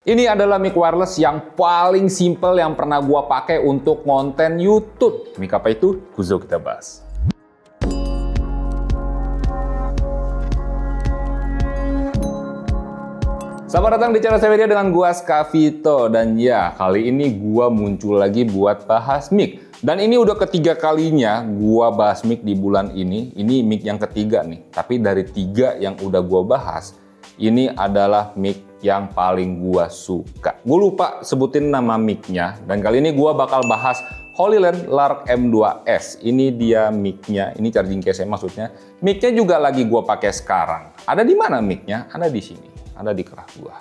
Ini adalah mic wireless yang paling simple yang pernah gua pakai untuk konten YouTube. Mic apa itu? Kuzo kita bahas. Selamat datang di channel saya dengan gua Skavito, dan ya kali ini gua muncul lagi buat bahas mic. Dan ini udah ketiga kalinya gua bahas mic di bulan ini. Ini mic yang ketiga nih. Tapi dari tiga yang udah gua bahas, ini adalah mic yang paling gua suka. Gue lupa sebutin nama micnya, dan kali ini gua bakal bahas Holyland Lark M2S. Ini dia micnya, ini charging case-nya maksudnya. Micnya juga lagi gua pakai sekarang. Ada di mana micnya? Ada di sini. Ada di kerah gua.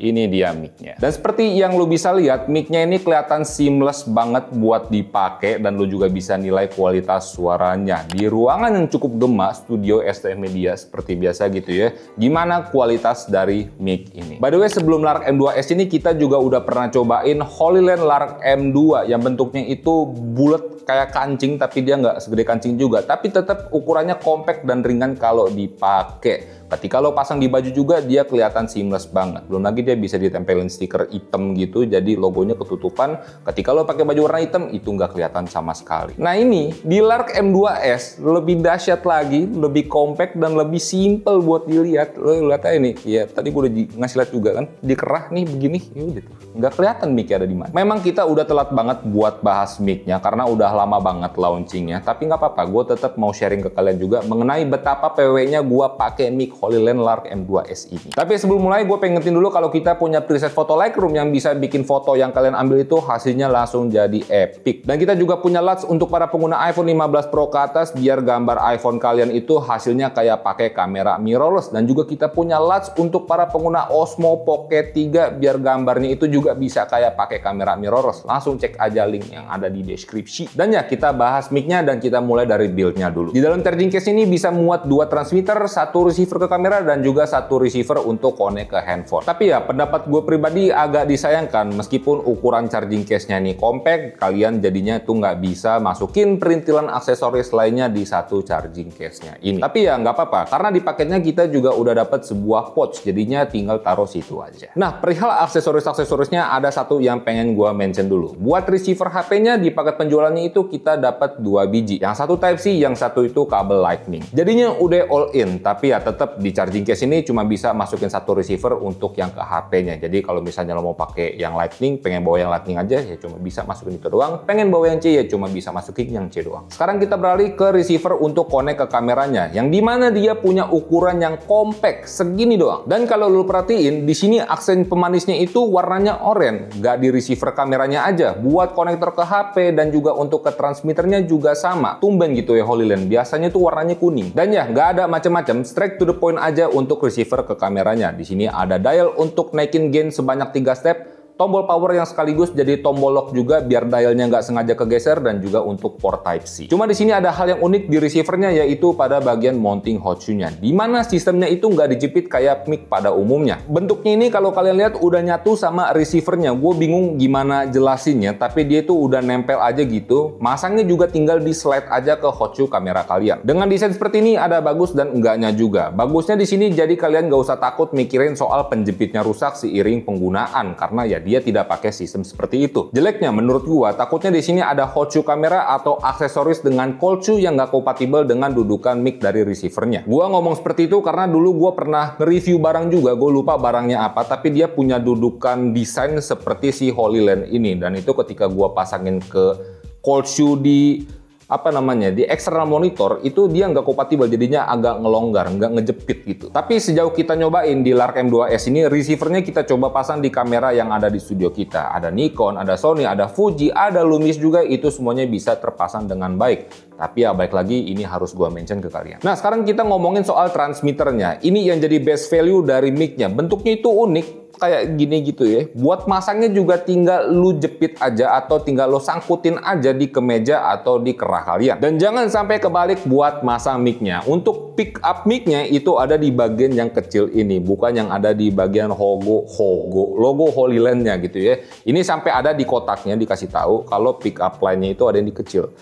Ini dia micnya. Dan seperti yang lu bisa lihat, micnya ini kelihatan seamless banget buat dipakai, dan lu juga bisa nilai kualitas suaranya. Di ruangan yang cukup gema, studio STM Media seperti biasa gitu ya. Gimana kualitas dari mic ini? By the way, sebelum Lark M2S ini kita juga udah pernah cobain Holyland Lark M2 yang bentuknya itu bulat kayak kancing, tapi dia nggak segede kancing juga. Tapi tetap ukurannya compact dan ringan kalau dipakai. Ketika lo pasang di baju juga dia kelihatan seamless banget. Belum lagi dia bisa ditempelin stiker hitam gitu, jadi logonya ketutupan. Ketika lo pakai baju warna hitam itu nggak kelihatan sama sekali. Nah ini di Lark M2S lebih dahsyat lagi, lebih compact dan lebih simple buat dilihat. Lo lihat aja nih, ya tadi gue udah ngasih lihat juga kan, dikerah nih begini, ya udah tuh. Nggak kelihatan mic-nya ada di mana. Memang kita udah telat banget buat bahas mic-nya karena udah lama banget launchingnya. Tapi nggak apa-apa, gue tetap mau sharing ke kalian juga mengenai betapa PW-nya gue pakai mic Holyland Lark M2S ini. Tapi sebelum mulai gue pengetin dulu kalau kita punya preset foto Lightroom yang bisa bikin foto yang kalian ambil itu hasilnya langsung jadi epic. Dan kita juga punya LUTs untuk para pengguna iPhone 15 Pro ke atas biar gambar iPhone kalian itu hasilnya kayak pakai kamera mirrorless. Dan juga kita punya LUTs untuk para pengguna Osmo Pocket 3 biar gambarnya itu juga bisa kayak pakai kamera mirrorless. Langsung cek aja link yang ada di deskripsi. Dan ya kita bahas mic-nya dan kita mulai dari build-nya dulu. Di dalam charging case ini bisa muat 2 transmitter, 1 receiver ke kamera, dan juga 1 receiver untuk connect ke handphone. Tapi ya pendapat gue pribadi agak disayangkan meskipun ukuran charging case-nya ini compact, kalian jadinya tuh nggak bisa masukin perintilan aksesoris lainnya di satu charging case-nya ini. Tapi ya nggak apa-apa karena di paketnya kita juga udah dapat sebuah pouch, jadinya tinggal taruh situ aja. Nah perihal aksesorisnya ada satu yang pengen gue mention dulu. Buat receiver HP-nya di paket penjualannya itu kita dapat 2 biji. Yang satu Type-C, yang satu itu kabel Lightning. Jadinya udah all in, tapi ya tetap di charging case ini cuma bisa masukin 1 receiver untuk yang ke HP-nya. Jadi kalau misalnya lo mau pakai yang Lightning, pengen bawa yang Lightning aja ya cuma bisa masukin itu doang. Pengen bawa yang C ya cuma bisa masukin yang C doang. Sekarang kita beralih ke receiver untuk connect ke kameranya, yang dimana dia punya ukuran yang compact segini doang. Dan kalau lo perhatiin di sini aksen pemanisnya itu warnanya oranye, nggak di receiver kameranya aja. Buat konektor ke HP dan juga untuk ke transmitternya juga sama. Tumben gitu ya Holyland. Biasanya tuh warnanya kuning. Dan ya nggak ada macam-macam, straight to the point aja untuk receiver ke kameranya. Di sini ada dial untuk naikin gain sebanyak 3 step, tombol power yang sekaligus jadi tombol lock juga biar dialnya nggak sengaja kegeser, dan juga untuk port Type-C. Cuma di sini ada hal yang unik di receivernya, yaitu pada bagian mounting hot shoe-nya, di mana sistemnya itu nggak dijepit kayak mic pada umumnya. Bentuknya ini kalau kalian lihat udah nyatu sama receivernya. Gue bingung gimana jelasinnya, tapi dia itu udah nempel aja gitu. Masangnya juga tinggal di slide aja ke hot shoe kamera kalian. Dengan desain seperti ini ada bagus dan enggaknya juga. Bagusnya di sini jadi kalian nggak usah takut mikirin soal penjepitnya rusak seiring penggunaan, karena ya dia tidak pakai sistem seperti itu. Jeleknya menurut gua, takutnya di sini ada hot shoe kamera atau aksesoris dengan cold shoe yang nggak kompatibel dengan dudukan mic dari receivernya. Gua ngomong seperti itu karena dulu gua pernah nge-review barang juga, gua lupa barangnya apa, tapi dia punya dudukan desain seperti si Holyland ini, dan itu ketika gua pasangin ke cold shoe di di external monitor itu dia nggak kompatibel, jadinya agak ngelonggar, nggak ngejepit gitu. Tapi sejauh kita nyobain di Lark M2S ini, receivernya kita coba pasang di kamera yang ada di studio kita. Ada Nikon, ada Sony, ada Fuji, ada Lumix juga, itu semuanya bisa terpasang dengan baik. Tapi ya baik lagi, ini harus gua mention ke kalian. Nah sekarang kita ngomongin soal transmitternya. Ini yang jadi best value dari mic-nya. Bentuknya itu unik, kayak gini gitu ya. Buat masangnya juga tinggal lu jepit aja atau tinggal lu sangkutin aja di kemeja atau di kerah kalian. Dan jangan sampai kebalik buat masang mic-nya. Untuk pick up mic-nya itu ada di bagian yang kecil ini, bukan yang ada di bagian logo Holyland-nya gitu ya. Ini sampai ada di kotaknya dikasih tahu kalau pick up line-nya itu ada yang di kecil.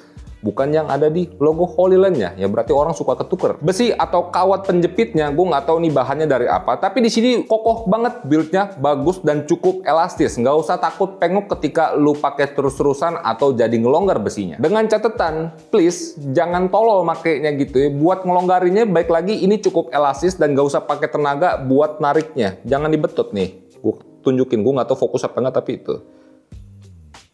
bukan yang ada di logo Holy Land-nya. Ya berarti orang suka ketuker. Besi atau kawat penjepitnya, gue nggak tahu nih bahannya dari apa, tapi di sini kokoh banget, build-nya bagus dan cukup elastis. Nggak usah takut penguk ketika lu pakai terus-terusan atau jadi ngelonggar besinya. Dengan catatan, please jangan tolol makainya gitu ya. Buat ngelonggarinya baik lagi ini cukup elastis dan nggak usah pakai tenaga buat nariknya. Jangan dibetut nih. Gue tunjukin, gue nggak tahu fokus apa nggak, tapi itu.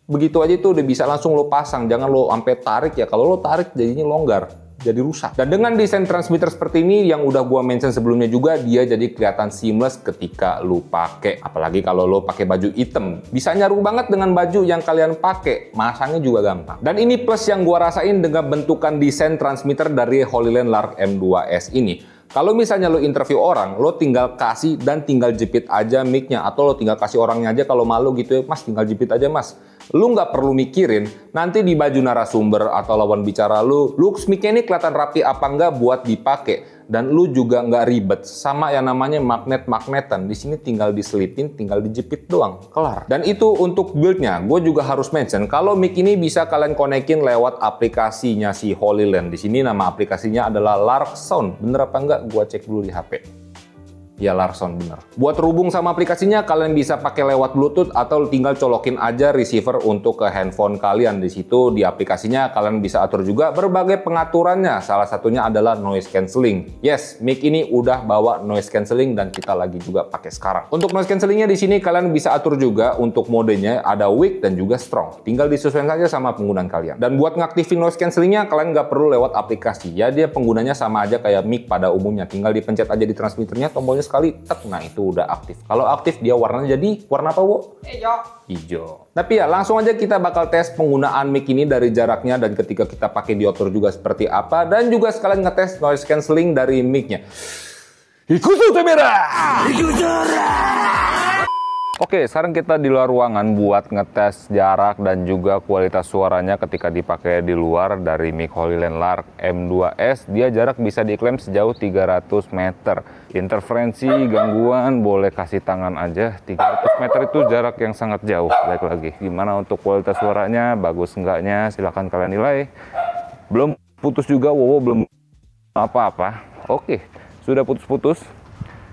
Begitu aja itu udah bisa langsung lo pasang, jangan lo sampai tarik ya. Kalau lo tarik jadinya longgar, jadi rusak. Dan dengan desain transmitter seperti ini yang udah gua mention sebelumnya juga, dia jadi kelihatan seamless ketika lo pakai. Apalagi kalau lo pakai baju hitam, bisa nyaru banget dengan baju yang kalian pakai, masangnya juga gampang. Dan ini plus yang gua rasain dengan bentukan desain transmitter dari Holy Land Lark M2S ini. Kalau misalnya lo interview orang, lo tinggal kasih dan tinggal jepit aja mic-nya, atau lo tinggal kasih orangnya aja kalau malu gitu ya, mas tinggal jepit aja mas. Lo nggak perlu mikirin nanti di baju narasumber atau lawan bicara lo, looks mic-nya ini kelihatan rapi apa nggak buat dipakai. Dan lu juga nggak ribet sama yang namanya magnet-magnetan. Di sini tinggal diselipin, tinggal dijepit doang, kelar. Dan itu untuk build-nya. Gue juga harus mention kalau mic ini bisa kalian konekin lewat aplikasinya si Holy Land. Di sini nama aplikasinya adalah Lark Sound. Bener apa enggak? Gue cek dulu di HP. Ya, Lark Sound bener. Buat terhubung sama aplikasinya, kalian bisa pakai lewat Bluetooth atau tinggal colokin aja receiver untuk ke handphone kalian. Di situ di aplikasinya kalian bisa atur juga berbagai pengaturannya. Salah satunya adalah noise cancelling. Yes, mic ini udah bawa noise cancelling dan kita lagi juga pakai sekarang. Untuk noise cancellingnya di sini kalian bisa atur juga untuk modenya ada weak dan juga strong. Tinggal disesuaikan saja sama penggunaan kalian. Dan buat ngaktifin noise cancellingnya kalian nggak perlu lewat aplikasi. Ya dia penggunanya sama aja kayak mic pada umumnya. Tinggal dipencet aja di transmitternya, tombolnya sekali, tek, nah itu udah aktif. Kalau aktif dia warnanya jadi warna apa, Bu? Hijau. Hijau. Tapi ya langsung aja kita bakal tes penggunaan mic ini dari jaraknya dan ketika kita pakai di outdoor juga seperti apa, dan juga sekalian ngetes noise cancelling dari mic-nya. Ikutu kamera. Oke, sekarang kita di luar ruangan buat ngetes jarak dan juga kualitas suaranya ketika dipakai di luar dari mic Holy Land Lark M2S. Dia jarak bisa diklaim sejauh 300 meter. Interferensi, gangguan, boleh kasih tangan aja. 300 meter itu jarak yang sangat jauh. Baik lagi, gimana untuk kualitas suaranya, bagus enggaknya, silahkan kalian nilai. Belum putus juga, wow, belum apa-apa. Oke, sudah putus-putus.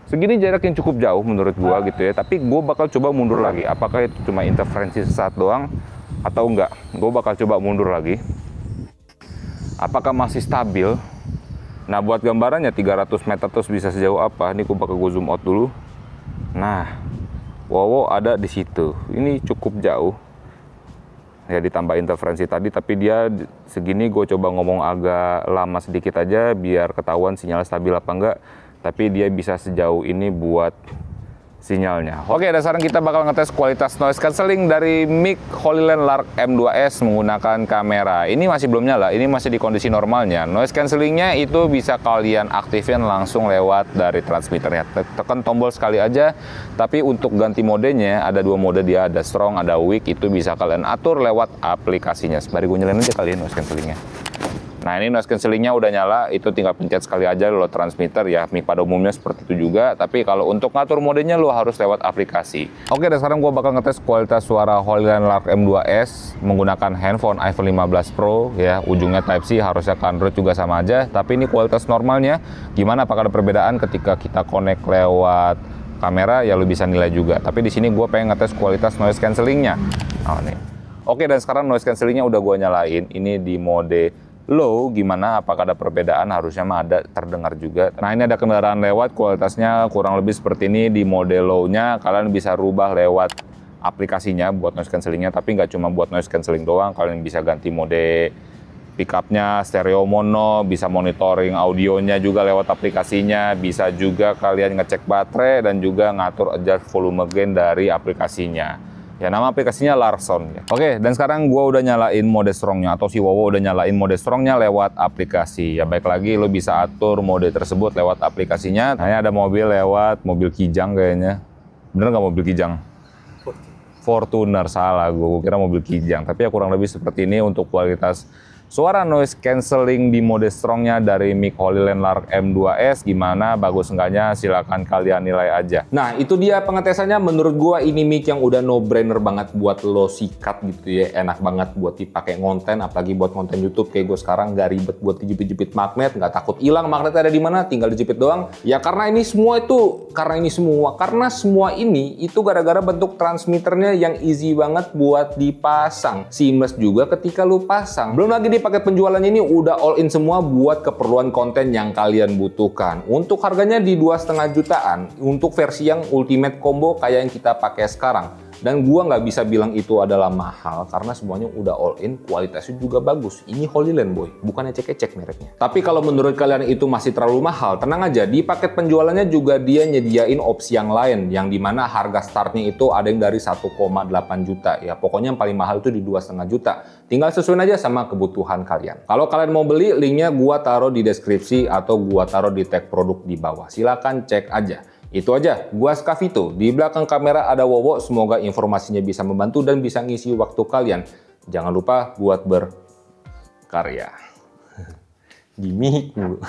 Segini jarak yang cukup jauh menurut gua gitu ya, tapi gua bakal coba mundur lagi. Apakah itu cuma interferensi sesaat doang atau enggak? Gua bakal coba mundur lagi. Apakah masih stabil? Nah, buat gambarannya 300 meter terus bisa sejauh apa? Ini gua bakal zoom out dulu. Nah, wow ada di situ. Ini cukup jauh. Ya ditambah interferensi tadi, tapi dia segini gue coba ngomong agak lama sedikit aja biar ketahuan sinyal stabil apa enggak. Tapi dia bisa sejauh ini buat sinyalnya. Oke, dan sekarang kita bakal ngetes kualitas noise cancelling dari mic Holy Land Lark M2S menggunakan kamera. Ini masih belum nyala, ini masih di kondisi normalnya. Noise cancellingnya itu bisa kalian aktifin langsung lewat dari transmitternya. Tekan tombol sekali aja, tapi untuk ganti modenya ada dua mode dia, ada strong, ada weak, itu bisa kalian atur lewat aplikasinya. Sembari gue nyalain aja kalian noise cancellingnya. Nah ini noise cancellingnya udah nyala, itu tinggal pencet sekali aja lo transmitter ya, mic pada umumnya seperti itu juga, tapi kalau untuk ngatur modenya lo harus lewat aplikasi. Oke, dan sekarang gua bakal ngetes kualitas suara Holy Land Lark M2S menggunakan handphone iPhone 15 Pro ya, ujungnya Type-C, harusnya ke Android juga sama aja, tapi ini kualitas normalnya gimana, apakah ada perbedaan ketika kita connect lewat kamera, ya lo bisa nilai juga. Tapi di sini gua pengen ngetes kualitas noise cancellingnya. Nah, nih. Oke, dan sekarang noise cancellingnya udah gua nyalain, ini di mode low, gimana, apakah ada perbedaan, harusnya mah ada, terdengar juga. Nah ini ada kendaraan lewat, kualitasnya kurang lebih seperti ini. Di mode low-nya kalian bisa rubah lewat aplikasinya buat noise cancellingnya, tapi nggak cuma buat noise cancelling doang, kalian bisa ganti mode pickupnya, stereo mono, bisa monitoring audionya juga lewat aplikasinya, bisa juga kalian ngecek baterai dan juga ngatur adjust volume gain dari aplikasinya. Ya, nama aplikasinya Lark Sound ya. Oke, dan sekarang gua udah nyalain mode strongnya, atau si Wowo udah nyalain mode strongnya lewat aplikasi. Ya baik lagi, lo bisa atur mode tersebut lewat aplikasinya. Nah, ini ada mobil lewat, mobil Kijang kayaknya. Bener nggak mobil Kijang? Fortuner, salah gua kira mobil Kijang. Tapi ya kurang lebih seperti ini untuk kualitas Suara noise cancelling di mode strongnya dari mic HoloLens Lark M2S gimana, bagus enggaknya, silakan kalian nilai aja. Nah itu dia pengetesannya, menurut gua ini mic yang udah no brainer banget buat lo sikat gitu ya, enak banget buat dipakai konten, apalagi buat konten YouTube kayak gue sekarang, nggak ribet buat dijepit-jepit magnet, nggak takut hilang magnetnya ada di mana, tinggal dijepit doang. Ya karena semua ini itu gara-gara bentuk transmitternya yang easy banget buat dipasang, seamless juga ketika lu pasang. Belum lagi di paket penjualannya ini udah all in semua buat keperluan konten yang kalian butuhkan. Untuk harganya di 2,5 jutaan untuk versi yang ultimate combo kayak yang kita pakai sekarang. Dan gua nggak bisa bilang itu adalah mahal karena semuanya udah all in, kualitasnya juga bagus. Ini HoloLens boy, bukan ecek-ecek mereknya. Tapi kalau menurut kalian itu masih terlalu mahal, tenang aja, di paket penjualannya juga dia nyediain opsi yang lain, yang dimana harga startnya itu ada yang dari 1,8 juta. Ya pokoknya yang paling mahal itu di 2,5 juta. Tinggal sesuaiin aja sama kebutuhan kalian. Kalau kalian mau beli, linknya gua taruh di deskripsi atau gua taruh di tag produk di bawah. Silakan cek aja. Itu aja, gua Skavito. Di belakang kamera ada Wowo, semoga informasinya bisa membantu dan bisa ngisi waktu kalian. Jangan lupa buat berkarya. Gimik dulu.